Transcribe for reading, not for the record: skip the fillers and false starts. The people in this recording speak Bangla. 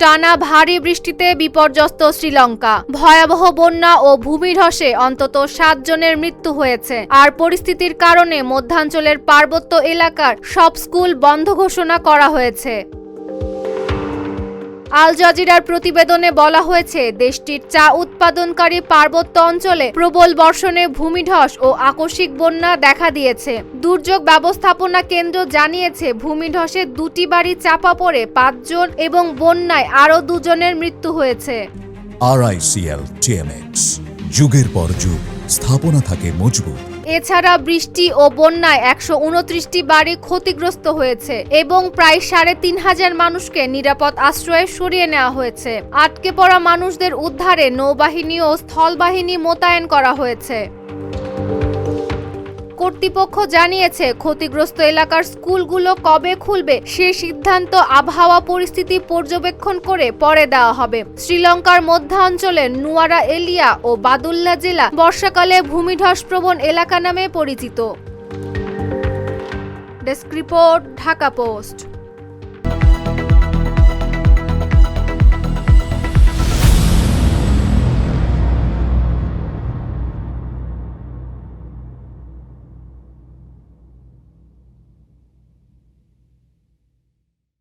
টানা ভারী বৃষ্টিতে বিপর্যস্ত শ্রীলঙ্কা। ভয়াবহ বন্যা ও ভূমিধসে অন্তত 7 জনের মৃত্যু হয়েছে। আর পরিস্থিতির কারণে মধ্যাঞ্চলের পার্বত্য এলাকার সব স্কুল বন্ধ ঘোষণা করা হয়েছে। আল জাজিরার প্রতিবেদনে বলা হয়েছে, দেশটির চা উৎপাদনকারী পার্বত্য অঞ্চলে প্রবল বর্ষণে ভূমিধস ও আকস্মিক বন্যা দেখা দিয়েছে। দুর্যোগ ব্যবস্থাপনা কেন্দ্র জানিয়েছে, ভূমিধসে 2টি বাড়ি চাপা পড়ে 5 জন এবং বন্যায় আরও 2 জনের মৃত্যু হয়েছে। RICL TMX, যুগের পর যুগ স্থাপনা থাকে মজবুত। এছাড়া বৃষ্টি ও বন্যায় 129টি বাড়ি ক্ষতিগ্রস্ত হয়েছে এবং প্রায় 3,500 মানুষকে নিরাপদ আশ্রয়ে সরিয়ে নেওয়া হয়েছে। আটকে পড়া মানুষদের উদ্ধারে নৌবাহিনী ও স্থলবাহিনী মোতায়েন করা হয়েছে। কর্তৃপক্ষ জানিয়েছে, ক্ষতিগ্রস্ত এলাকার স্কুলগুলো কবে খুলবে সে সিদ্ধান্ত আবহাওয়া পরিস্থিতি পর্যবেক্ষণ করে পরে দেওয়া হবে। শ্রীলঙ্কার মধ্যাঞ্চলের নুয়ারা এলিয়া ও বাদুল্লা জেলা বর্ষাকালে ভূমিধসপ্রবণ এলাকা নামে পরিচিত। Desk report, Dhaka post.